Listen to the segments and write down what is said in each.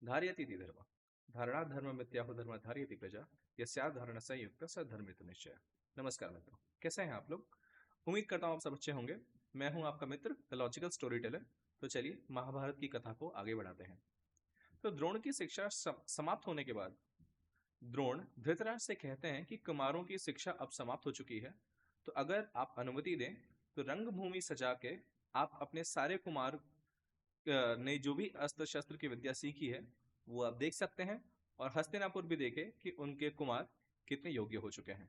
धारयतीति धर्म धारणा धर्म मिथ्याहो धर्म धारयति प्रजा यस्या धारणा संयुक्त स धर्मित निश्चय। नमस्कार मित्रों, कैसे हैं आप लोग? उम्मीद करता हूँ आप सब अच्छे होंगे। मैं हूँ आपका मित्र द लॉजिकल स्टोरी टेलर। तो चलिए महाभारत की कथा को आगे बढ़ाते हैं। तो द्रोण की शिक्षा समाप्त होने के बाद द्रोण धृतराष्ट्र से कहते हैं कि कुमारों की शिक्षा अब समाप्त हो चुकी है, तो अगर आप अनुमति दें तो रंगभूमि सजा के आप अपने सारे कुमार ने जो भी अस्त्र शस्त्र की विद्या सीखी है वो आप देख सकते हैं, और हस्तिनापुर भी देखे कि उनके कुमार कितने योग्य हो चुके हैं।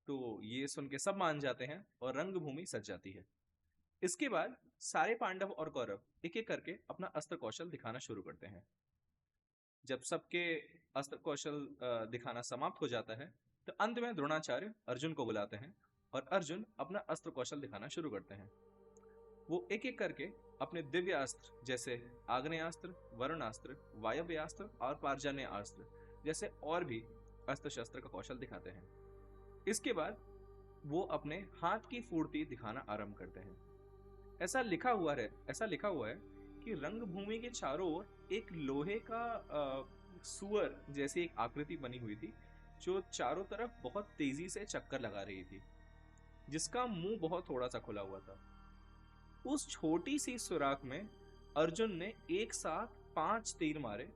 तो ये सुन के सब मान जाते हैं और रंगभूमि सज जाती है। इसके बाद सारे पांडव और कौरव एक एक करके अपना अस्त्र कौशल दिखाना शुरू करते हैं। जब सबके अस्त्र कौशल दिखाना समाप्त हो जाता है तो अंत में द्रोणाचार्य अर्जुन को बुलाते हैं और अर्जुन अपना अस्त्र कौशल दिखाना शुरू करते हैं। वो एक एक करके अपने दिव्य अस्त्र जैसे आग्नेयास्त्र, वरुणास्त्र, वायव्यास्त्र और पारजन्य अस्त्र जैसे और भी अस्त्र शस्त्र का कौशल दिखाते हैं। इसके बाद वो अपने हाथ की फुर्ती दिखाना आरंभ करते हैं। ऐसा लिखा हुआ है कि रंगभूमि के चारों ओर एक लोहे का सुअर जैसी एक आकृति बनी हुई थी जो चारों तरफ बहुत तेजी से चक्कर लगा रही थी, जिसका मुंह बहुत थोड़ा सा खुला हुआ था। उस छोटी सी सुराख में अर्जुन ने एक साथ 5 तीर मारे,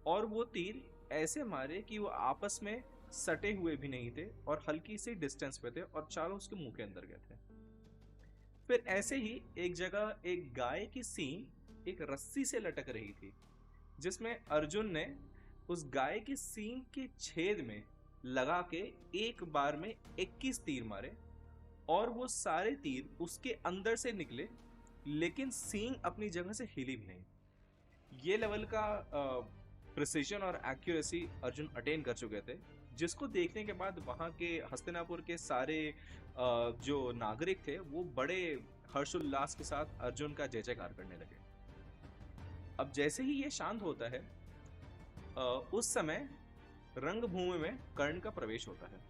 और वो तीर ऐसे मारे कि वो आपस में सटे हुए भी नहीं थे और हल्की सी डिस्टेंस पे थे और चारों उसके मुंह के अंदर गए थे। फिर ऐसे ही एक जगह एक गाय की सींग एक रस्सी से लटक रही थी, जिसमें अर्जुन ने उस गाय की सींग के छेद में लगा के एक बार में 21 तीर मारे, और वो सारे तीर उसके अंदर से निकले, लेकिन सींग अपनी जगह से हिली भी नहीं। ये लेवल का प्रिसीजन और एक्यूरेसी अर्जुन अटेन कर चुके थे, जिसको देखने के बाद वहां के हस्तिनापुर के सारे जो नागरिक थे वो बड़े हर्षोल्लास के साथ अर्जुन का जय जयकार करने लगे। अब जैसे ही ये शांत होता है, उस समय रंगभूमि में कर्ण का प्रवेश होता है,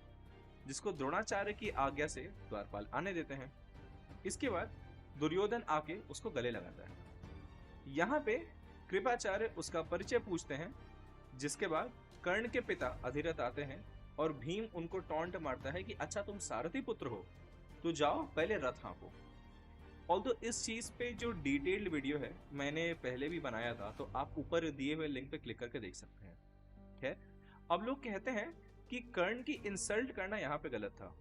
जिसको द्रोणाचार्य की आज्ञा से द्वारपाल आने देते हैं। इसके बाद दुर्योधन आके उसको गले लगाता है। यहाँ पे कृपाचार्य उसका परिचय पूछते हैं, जिसके बाद कर्ण के पिता अधिरथ आते हैं और भीम उनको टॉन्ट मारता है कि अच्छा तुम सारथी पुत्र हो तो जाओ पहले रथ हाँको। ऑल्दो इस चीज पे जो डिटेल्ड वीडियो है मैंने पहले भी बनाया था, तो आप ऊपर दिए हुए लिंक पे क्लिक करके देख सकते हैं। खैर, अब लोग कहते हैं कि कर्ण की इंसल्ट करना यहाँ पे गलत था,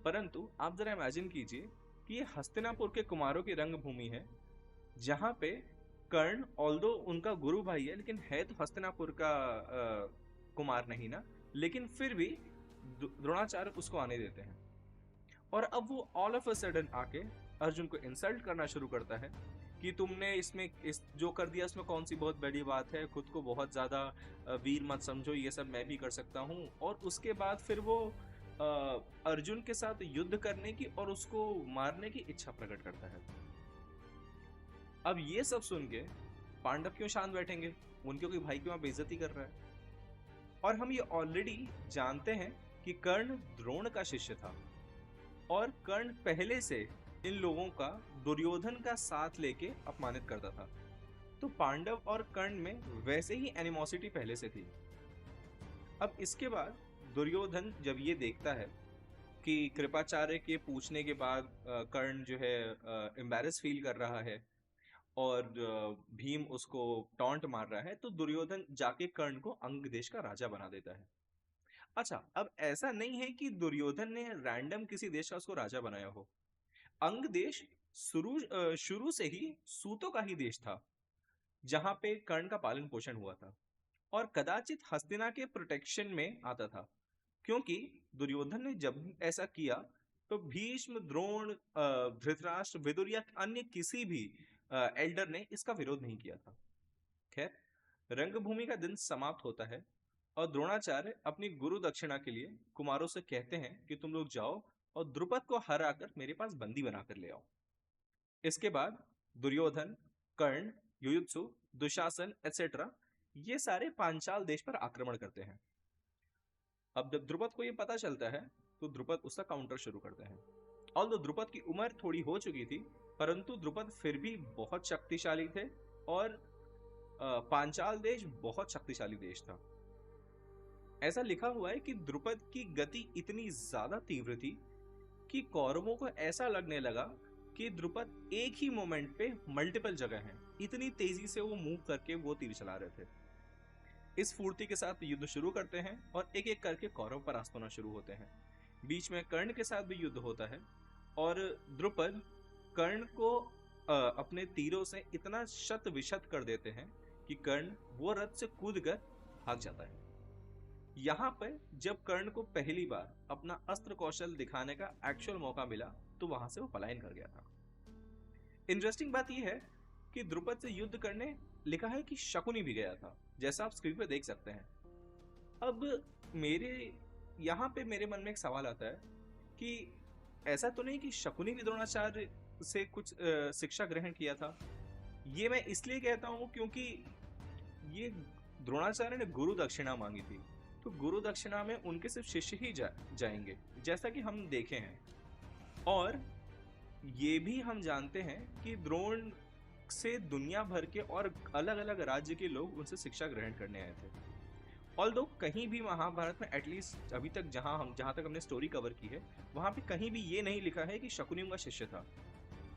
परंतु आप जरा इमेजिन कीजिए कि ये हस्तिनापुर के कुमारों की रंगभूमि है, जहां पे कर्ण ऑल्दो उनका गुरु भाई है लेकिन है तो हस्तिनापुर का कुमार नहीं ना, लेकिन फिर भी द्रोणाचार्य उसको आने देते हैं। और अब वो ऑल ऑफ अ सडन आके अर्जुन को इंसल्ट करना शुरू करता है कि तुमने इसमें इस जो कर दिया इसमें कौन सी बहुत बड़ी बात है, खुद को बहुत ज्यादा वीर मत समझो, ये सब मैं भी कर सकता हूँ। और उसके बाद फिर वो अर्जुन के साथ युद्ध करने की और उसको मारने की इच्छा प्रकट करता है। अब ये सब सुन के पांडव क्यों शांत बैठेंगे? उनके कोई भाई की वहां बेइज्जती कर रहा है। और हम ये ऑलरेडी जानते हैं कि कर्ण द्रोण का शिष्य था, और कर्ण पहले से इन लोगों का दुर्योधन का साथ लेके अपमानित करता था। तो पांडव और कर्ण में वैसे ही एनिमोसिटी पहले से थी। अब इसके बाद दुर्योधन जब ये देखता है कि कृपाचार्य के पूछने के बाद कर्ण जो है एम्बैरेस फील कर रहा है और भीम उसको टॉन्ट मार रहा है, तो दुर्योधन जाके कर्ण को अंग देश का राजा बना देता है। अच्छा, अब ऐसा नहीं है कि दुर्योधन ने रैंडम किसी देश का उसको राजा बनाया हो। अंग देश शुरू से ही सूतों का ही देश था, जहां पे कर्ण का पालन पोषण हुआ था, और कदाचित हस्तिना के प्रोटेक्शन में आता था, क्योंकि दुर्योधन ने जब ऐसा किया तो भीष्म, द्रोण, धृतराष्ट्र, विदुर या अन्य किसी भी एल्डर ने इसका विरोध नहीं किया था। खैर, रंगभूमि का दिन समाप्त होता है और द्रोणाचार्य अपनी गुरु दक्षिणा के लिए कुमारों से कहते हैं कि तुम लोग जाओ और द्रुपद को हराकर मेरे पास बंदी बनाकर ले आओ। इसके बाद दुर्योधन, कर्ण, युयुत्सु, दुशासन एटसेट्रा ये सारे पांचाल देश पर आक्रमण करते हैं। अब जब द्रुपद को ये पता चलता है तो द्रुपद उसका काउंटर शुरू करते हैं। ऑल्दो द्रुपद की उम्र थोड़ी हो चुकी थी, परंतु द्रुपद फिर भी बहुत शक्तिशाली थे और पांचाल देश बहुत शक्तिशाली देश था। ऐसा लिखा हुआ है कि द्रुपद की गति इतनी ज्यादा तीव्र थी कि कौरवों को ऐसा लगने लगा कि द्रुपद एक ही मोमेंट पे मल्टीपल जगह हैं। इतनी तेजी से वो मूव करके वो तीर चला रहे थे। इस फुर्ती के साथ युद्ध शुरू करते हैं और एक एक करके कौरव परास्त होना शुरू होते हैं। बीच में कर्ण के साथ भी युद्ध होता है और द्रुपद कर्ण को अपने तीरों से इतना शत विशत कर देते हैं कि कर्ण वो रथ से कूद कर भाग जाता है। यहाँ पर जब कर्ण को पहली बार अपना अस्त्र कौशल दिखाने का एक्चुअल मौका मिला तो वहां से वो पलायन कर गया था। इंटरेस्टिंग बात यह है कि द्रुपद से युद्ध करने लिखा है कि शकुनी भी गया था, जैसा आप स्क्रीन पर देख सकते हैं। अब मेरे यहाँ पे मेरे मन में एक सवाल आता है कि ऐसा तो नहीं कि शकुनी भी द्रोणाचार्य से कुछ शिक्षा ग्रहण किया था। ये मैं इसलिए कहता हूँ क्योंकि ये द्रोणाचार्य ने गुरु दक्षिणा मांगी थी, तो गुरु दक्षिणा में उनके सिर्फ शिष्य ही जाएंगे, जैसा कि हम देखे हैं। और ये भी हम जानते हैं कि द्रोण से दुनिया भर के और अलग अलग राज्य के लोग उनसे शिक्षा ग्रहण करने आए थे। ऑल्दो कहीं भी महाभारत में एटलीस्ट अभी तक जहां तक हमने स्टोरी कवर की है, वहां पे कहीं भी ये नहीं लिखा है कि शकुनी उनका शिष्य था।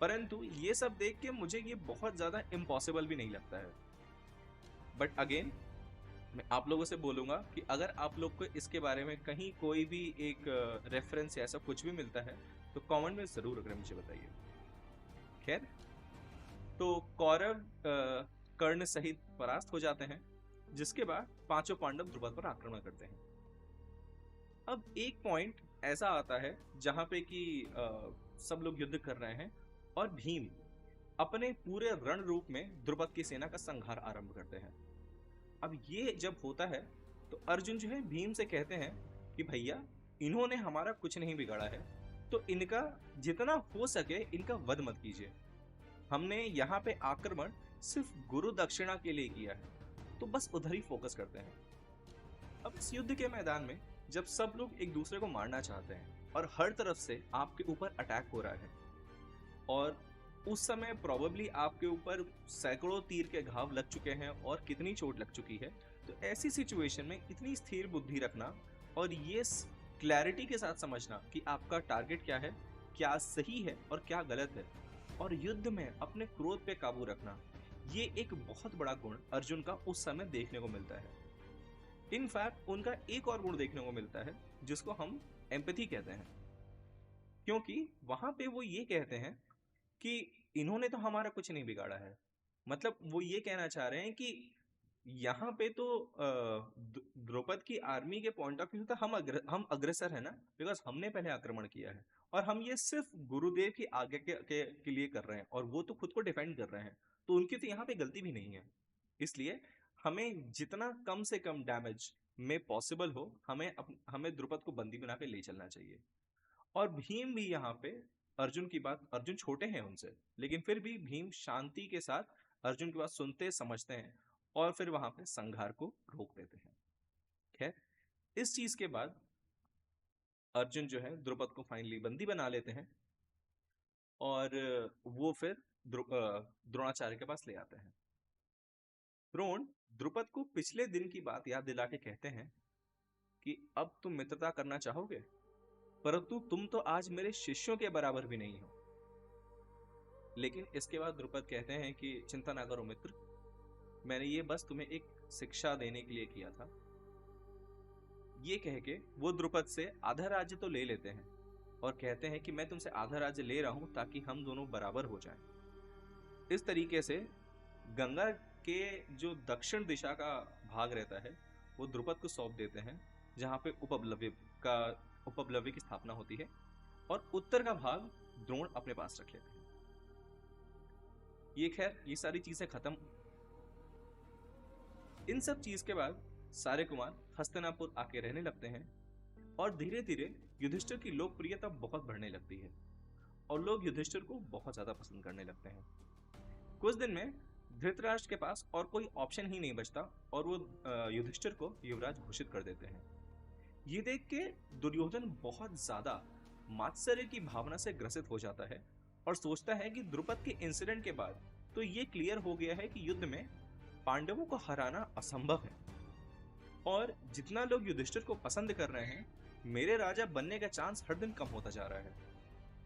परंतु ये सब देख के मुझे ये बहुत ज्यादा इम्पॉसिबल भी नहीं लगता है। बट अगेन मैं आप लोगों से बोलूंगा कि अगर आप लोग को इसके बारे में कहीं कोई भी एक रेफरेंस या ऐसा कुछ भी मिलता है तो कमेंट में जरूर अगर मुझे बताइए। खैर, तो कौरव कर्ण सहित परास्त हो जाते हैं, जिसके बाद पांचों पांडव द्रुपद पर आक्रमण करते हैं। अब एक पॉइंट ऐसा आता है जहां पे कि सब लोग युद्ध कर रहे हैं और भीम अपने पूरे रण रूप में द्रुपद की सेना का संहार आरंभ करते हैं। अब ये जब होता है तो अर्जुन जो है भीम से कहते हैं कि भैया इन्होंने हमारा कुछ नहीं बिगाड़ा है, तो इनका जितना हो सके इनका वध मत कीजिए। हमने यहाँ पे आक्रमण सिर्फ गुरु दक्षिणा के लिए किया है, तो बस उधर ही फोकस करते हैं। अब इस युद्ध के मैदान में जब सब लोग एक दूसरे को मारना चाहते हैं और हर तरफ से आपके ऊपर अटैक हो रहा है और उस समय प्रोबेबली आपके ऊपर सैकड़ों तीर के घाव लग चुके हैं और कितनी चोट लग चुकी है, तो ऐसी सिचुएशन में इतनी स्थिर बुद्धि रखना और ये क्लैरिटी के साथ समझना कि आपका टारगेट क्या है, क्या सही है और क्या गलत है, और युद्ध में अपने क्रोध पे काबू रखना, ये एक बहुत बड़ा गुण अर्जुन का उस समय देखने को मिलता है। इनफैक्ट उनका एक और गुण देखने को मिलता है जिसको हम एम्पैथी कहते हैं, क्योंकि वहां पे वो ये कहते हैं कि इन्होंने तो हमारा कुछ नहीं बिगाड़ा है। मतलब वो ये कहना चाह रहे हैं कि यहाँ पे तो द्रौपद की आर्मी के पॉइंट ऑफ व्यू तो हम अग्रसर है ना, बिकॉज हमने पहले आक्रमण किया है और हम ये सिर्फ गुरुदेव की आगे के लिए कर रहे हैं और वो तो खुद को डिफेंड कर रहे हैं, तो उनकी तो यहाँ पे गलती भी नहीं है। इसलिए हमें जितना कम से कम डैमेज में पॉसिबल हो हमें द्रुपद को बंदी बना के ले चलना चाहिए। और भीम भी यहाँ पे अर्जुन की बात, अर्जुन छोटे हैं उनसे, लेकिन फिर भी भीम शांति के साथ अर्जुन की बात सुनते समझते हैं और फिर वहां पे संघार को रोक देते हैं। खैर, इस चीज के बाद अर्जुन जो है द्रुपद को फाइनली बंदी बना लेते हैं और वो फिर द्रोणाचार्य के पास ले आते हैं। द्रोण द्रुपद को पिछले दिन की बात याद दिला के कहते हैं कि अब तुम मित्रता करना चाहोगे, परंतु तुम तो आज मेरे शिष्यों के बराबर भी नहीं हो। लेकिन इसके बाद द्रुपद कहते हैं कि चिंता ना करो मित्र, मैंने ये बस तुम्हें एक शिक्षा देने के लिए किया था। ये कह के वो द्रुपद से आधा राज्य तो ले लेते हैं और कहते हैं कि मैं तुमसे आधा राज्य ले रहा हूं ताकि हम दोनों बराबर हो जाएं। इस तरीके से गंगा के जो दक्षिण दिशा का भाग रहता है वो द्रुपद को सौंप देते हैं, जहां पे उपप्लव्य की स्थापना होती है, और उत्तर का भाग द्रोण अपने पास रख लेते हैं। ये खैर ये सारी चीजें खत्म। इन सब चीज के बाद सारे कुमार हस्तिनापुर आके रहने लगते हैं और धीरे धीरे युधिष्ठिर की लोकप्रियता बहुत बढ़ने लगती है और लोग युधिष्ठिर को बहुत ज्यादा पसंद करने लगते हैं। कुछ दिन में धृतराष्ट्र के पास और कोई ऑप्शन ही नहीं बचता और वो युधिष्ठिर को युवराज घोषित कर देते हैं। ये देख के दुर्योधन बहुत ज्यादा मात्सर्य की भावना से ग्रसित हो जाता है और सोचता है कि द्रुपद के इंसिडेंट के बाद तो ये क्लियर हो गया है कि युद्ध में पांडवों को हराना असंभव है और जितना लोग युधिष्ठिर को पसंद कर रहे हैं, मेरे राजा बनने का चांस हर दिन कम होता जा रहा है।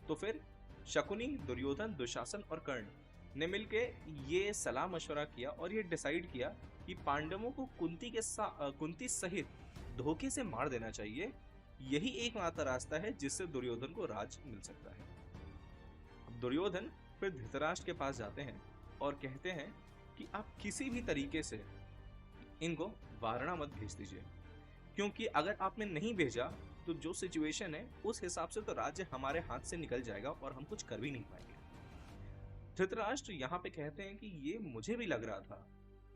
तो फिर शकुनी, दुर्योधन, दुशासन और कर्ण ने मिलके ये सलाह मशवरा किया और ये डिसाइड किया कि पांडवों को कुंती सहित धोखे से मार देना चाहिए। यही एकमात्र रास्ता है जिससे दुर्योधन को राज मिल सकता है। अब दुर्योधन फिर धृतराष्ट्र के पास जाते हैं और कहते हैं कि आप किसी भी तरीके से इनको वारणा मत भेज दीजिए, क्योंकि अगर आपने नहीं भेजा तो जो सिचुएशन है उस हिसाब से तो राज्य हमारे हाथ से निकल जाएगा और हम कुछ कर भी नहीं पाएंगे। धृतराष्ट्र यहाँ पे कहते हैं कि ये मुझे भी लग रहा था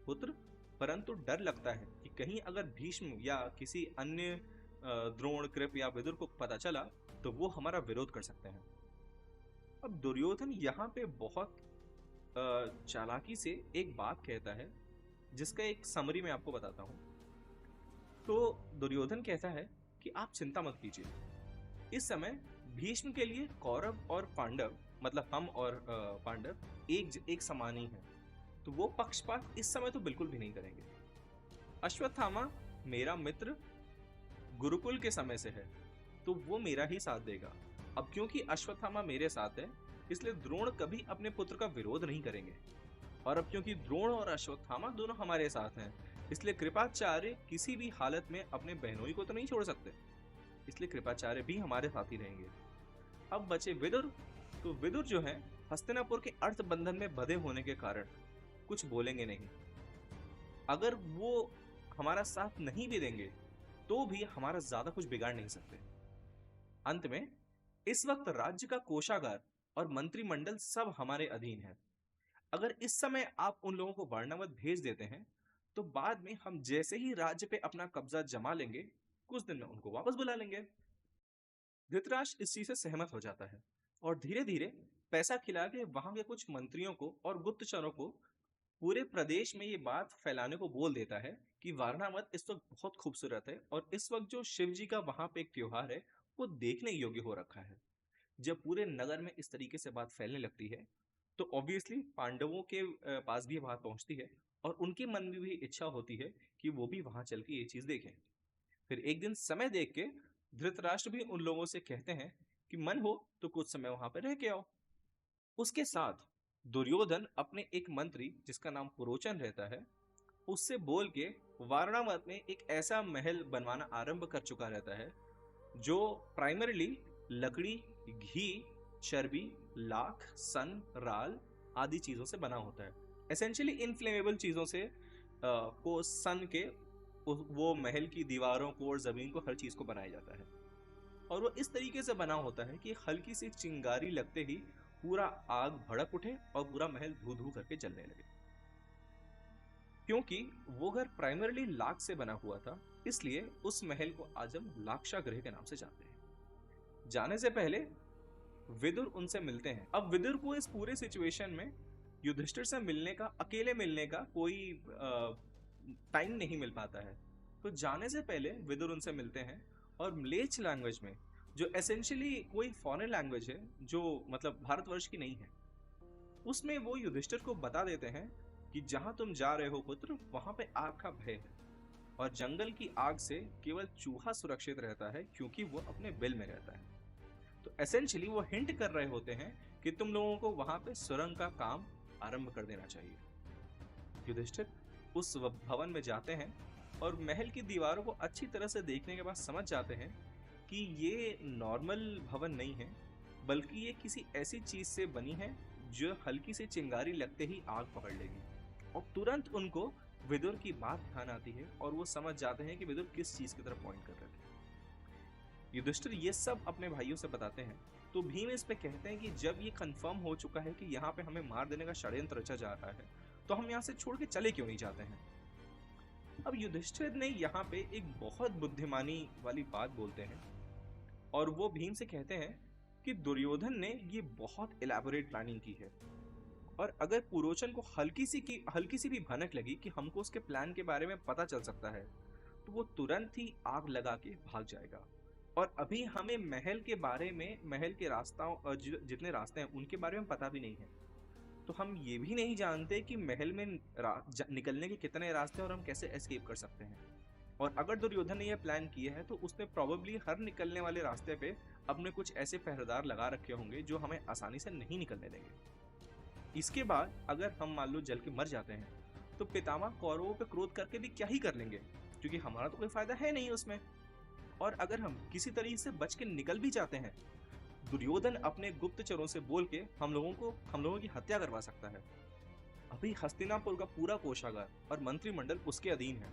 पुत्र, परंतु डर लगता है कि कहीं अगर भीष्म या किसी अन्य द्रोण, कृप या विदुर को पता चला तो वो हमारा विरोध कर सकते हैं। अब दुर्योधन यहाँ पे बहुत चालाकी से एक बात कहता है जिसका एक समरी मैं आपको बताता हूँ। तो दुर्योधन कहता है कि आप चिंता मत कीजिए, इस समय भीष्म के लिए कौरव और पांडव, मतलब हम और पांडव एक समान ही हैं, तो वो पक्षपात इस समय तो बिल्कुल भी नहीं करेंगे। अश्वत्थामा मेरा मित्र गुरुकुल के समय से है, तो वो मेरा ही साथ देगा। अब क्योंकि अश्वत्थामा मेरे साथ है, इसलिए द्रोण कभी अपने पुत्र का विरोध नहीं करेंगे। और अब क्योंकि द्रोण और अश्वत्थामा दोनों हमारे साथ हैं, इसलिए कृपाचार्य किसी भी हालत में अपने बहनोई को तो नहीं छोड़ सकते, इसलिए कृपाचार्य भी हमारे साथ ही रहेंगे। अब बचे विदुर, तो विदुर जो है हस्तिनापुर के अर्थ बंधन में बंधे होने के कारण कुछ बोलेंगे नहीं। अगर वो हमारा साथ नहीं भी देंगे तो भी हमारा ज्यादा कुछ बिगाड़ नहीं सकते। अंत में इस वक्त राज्य का कोषागार और मंत्रिमंडल सब हमारे अधीन है। अगर इस समय आप उन लोगों को वारणावत भेज देते हैं तो बाद में हम जैसे ही राज्य पे अपना कब्जा जमा लेंगे, कुछ दिन में उनको वापस बुला लेंगे। धृतराष्ट्र इस चीज से सहमत हो जाता है और धीरे धीरे पैसा खिला के वहां के कुछ मंत्रियों को और गुप्तचरों को पूरे प्रदेश में ये बात फैलाने को बोल देता है कि वारणावत इस वक्त बहुत खूबसूरत है और इस वक्त जो शिव जी का वहां पे एक त्योहार है वो देखने योग्य हो रखा है। जब पूरे नगर में इस तरीके से बात फैलने लगती है तो ऑब्वियसली पांडवों के पास भी ये बात पहुंचती है और उनके मन में भी इच्छा होती है कि वो भी वहां चल के ये चीज देखें। फिर एक दिन समय देख के धृतराष्ट्र भी उन लोगों से कहते हैं कि मन हो तो कुछ समय वहां पर रह के आओ। उसके साथ दुर्योधन अपने एक मंत्री जिसका नाम पुरोचन रहता है उससे बोल के वारणावत में एक ऐसा महल बनवाना आरंभ कर चुका रहता है जो प्राइमरीली लकड़ी, घी, चर्बी, लाख, सन, राल आदि चीजों से बना होता है। एसेंशियली इनफ्लेमेबल चीजों से को सन के वो महल की दीवारों को और जमीन को हर चीज को बनाया जाता है और वो इस तरीके से बना होता है कि हल्की सी चिंगारी लगते ही पूरा आग भड़क उठे और पूरा महल धू धू करके जलने लगे। क्योंकि वो घर प्राइमरीली लाख से बना हुआ था, इसलिए उस महल को आज हम लाक्षा गृह के नाम से जानते हैं। जाने से पहले विदुर उनसे मिलते हैं। अब विदुर को इस पूरे सिचुएशन में युधिष्ठिर से मिलने का, अकेले मिलने का कोई टाइम नहीं मिल पाता है, तो जाने से पहले विदुर उनसे मिलते हैं और म्लेच्छ लैंग्वेज में, जो एसेंशियली कोई फॉरेन लैंग्वेज है जो मतलब भारतवर्ष की नहीं है, उसमें वो युधिष्ठिर को बता देते हैं कि जहां तुम जा रहे हो पुत्र वहां पे आग का भय है और जंगल की आग से केवल चूहा सुरक्षित रहता है क्योंकि वो अपने बिल में रहता है। तो एसेंशियली वो हिंट कर रहे होते हैं कि तुम लोगों को वहां पे सुरंग का काम आरंभ कर देना चाहिए। युधिष्ठिर उस भवन में जाते हैं और महल की दीवारों को अच्छी तरह से देखने के बाद समझ जाते हैं कि ये नॉर्मल भवन नहीं है, बल्कि ये किसी ऐसी चीज से बनी है जो हल्की सी चिंगारी लगते ही आग पकड़ लेगी। और तुरंत उनको विदुर की बात ध्यान आती है और वो समझ जाते हैं कि विदुर किस चीज की तरफ पॉइंट कर रहे थे। युधिष्ठिर ये सब अपने भाइयों से बताते हैं तो भीम इस पे कहते हैं कि जब ये कंफर्म हो चुका है कि यहाँ पे हमें मार देने का षड्यंत्र रचा जा रहा है तो हम यहाँ से छोड़ के चले क्यों नहीं जाते हैं। अब युधिष्ठिर ने यहाँ पे एक बहुत बुद्धिमानी वाली बात बोलते हैं और वो भीम से कहते हैं कि दुर्योधन ने ये बहुत इलैबोरेट प्लानिंग की है और अगर पुरोचन को हल्की सी भी भनक लगी कि हमको उसके प्लान के बारे में पता चल सकता है तो वो तुरंत ही आग लगा के भाग जाएगा। और अभी हमें महल के बारे में, महल के रास्ताओं जितने रास्ते हैं उनके बारे में पता भी नहीं है। तो हम ये भी नहीं जानते कि महल में निकलने के कितने रास्ते और हम कैसे एस्केप कर सकते हैं। और अगर दुर्योधन ने यह प्लान किया है तो उसने प्रोबेबली हर निकलने वाले रास्ते पे अपने कुछ ऐसे पहरेदार लगा रखे होंगे जो हमें आसानी से नहीं निकलने देंगे। इसके बाद अगर हम मान लो जल के मर जाते हैं तो पितामह कौरवों पे क्रोध करके भी क्या ही कर लेंगे, क्योंकि हमारा तो कोई फायदा है नहीं उसमें। और अगर हम किसी तरीके से बच के निकल भी जाते हैं, दुर्योधन अपने गुप्तचरों से बोल के हम लोगों की हत्या करवा सकता है। अभी हस्तिनापुर का पूरा कोषागार और मंत्रिमंडल उसके अधीन है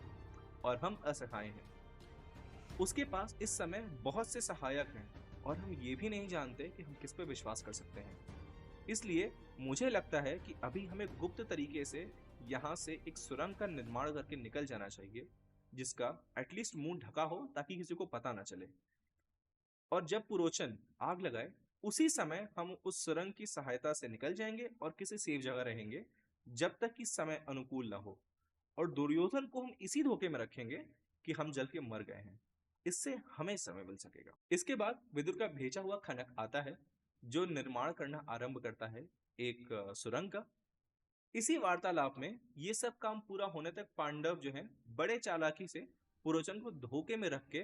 और हम असहाय हैं। उसके पास इस समय बहुत से सहायक हैं और हम ये भी नहीं जानते कि हम किस पे विश्वास कर सकते हैं। इसलिए मुझे लगता है कि अभी हमें गुप्त तरीके से यहाँ से एक सुरंग का निर्माण करके निकल जाना चाहिए, जिसका एटलीस्ट मुंह ढका हो ताकि किसी को पता ना चले। और जब पुरोचन आग लगाए उसी समय हम उस सुरंग की सहायता से निकल जाएंगे और किसी सेफ जगह रहेंगे जब तक कि समय अनुकूल ना हो। और दुर्योधन को हम इसी धोखे में रखेंगे कि हम जल के मर गए हैं। इससे हमें समय मिल सकेगा। इसके बाद विदुर का भेजा हुआ खनक आता है जो निर्माण करना आरंभ करता है एक सुरंग का। इसी वार्तालाप में ये सब काम पूरा होने तक पांडव जो हैं बड़े चालाकी से पुरोचन को धोखे में रख के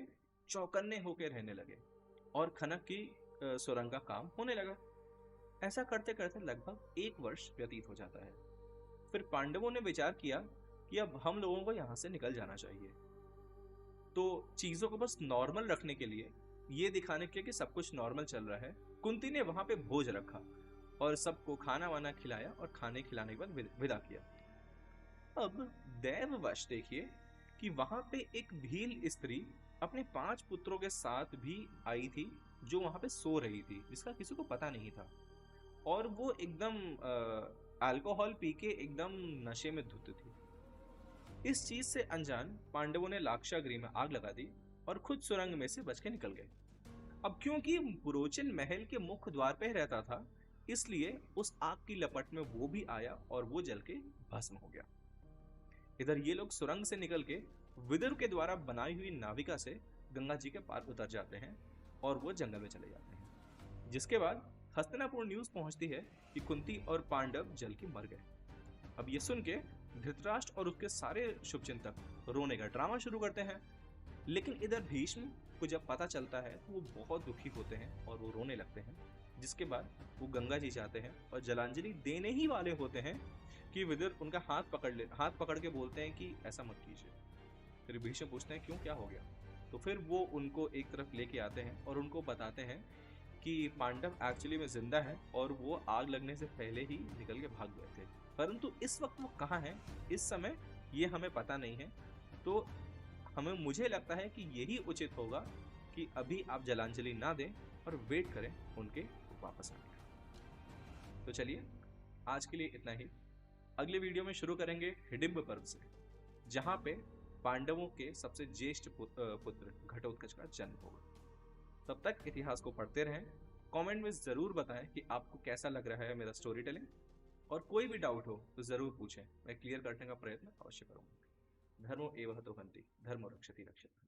चौकन्ने होकर रहने लगे और खनक की सुरंग का काम होने लगा। ऐसा करते करते लगभग 1 वर्ष व्यतीत हो जाता है। फिर पांडवों ने विचार किया कि अब हम लोगों को यहाँ से निकल जाना चाहिए। तो चीजों को बस नॉर्मल रखने के लिए, ये दिखाने के लिए कि सब कुछ नॉर्मल चल रहा है, कुंती ने वहां पे भोज रखा और सबको खाना वाना खिलाया और खाने खिलाने के बाद विदा किया। अब दैववश देखिए कि वहां पे एक भील स्त्री अपने 5 पुत्रों के साथ भी आई थी जो वहां पे सो रही थी, जिसका किसी को पता नहीं था। और वो एकदम अल्कोहल पी के एकदम नशे में धुत थी। इस चीज से अनजान पांडवों ने लाक्षागृह में आग लगा दी और खुद सुरंग में से बच के निकल गए। अब क्योंकि पुरोचन महल के मुख्य द्वार पे रहता था, इसलिए उस आग की लपट में वो भी आया और वो जल के भस्म हो गया। इधर ये लोग सुरंग से निकल के विदुर के द्वारा बनाई हुई नाविका से गंगा जी के पार उतर जाते हैं और वो जंगल में चले जाते हैं। जिसके बाद हस्तिनापुर न्यूज पहुंचती है कि कुंती और पांडव जल के मर गए। अब ये सुन के धृतराष्ट्र और उसके सारे शुभचिंतक रोने का ड्रामा शुरू करते हैं। लेकिन इधर भीष्म को जब पता चलता है तो वो बहुत दुखी होते हैं और वो रोने लगते हैं। जिसके बाद वो गंगा जी जाते हैं और जलांजलि देने ही वाले होते हैं कि विदुर उनका हाथ पकड़ के बोलते हैं कि ऐसा मत कीजिए। फिर भीष्म पूछते हैं क्यों, क्या हो गया? तो फिर वो उनको एक तरफ लेके आते हैं और उनको बताते हैं कि पांडव एक्चुअली में जिंदा है और वो आग लगने से पहले ही निकल के भाग गए थे, परंतु इस वक्त वो कहाँ हैं इस समय ये हमें पता नहीं है। तो मुझे लगता है कि यही उचित होगा कि अभी आप जलांजलि ना दें और वेट करें उनके वापस आने का। तो चलिए आज के लिए इतना ही। अगले वीडियो में शुरू करेंगे हिडिंब पर्व से, जहां पे पांडवों के सबसे ज्येष्ठ पुत्र घटोत्कच का जन्म होगा। तब तक इतिहास को पढ़ते रहें। कमेंट में जरूर बताएं कि आपको कैसा लग रहा है मेरा स्टोरी टेलिंग, और कोई भी डाउट हो तो जरूर पूछें, मैं क्लियर करने का प्रयत्न अवश्य करूंगा। धर्मो एव हतो हन्ति, धर्मो रक्षति रक्षति।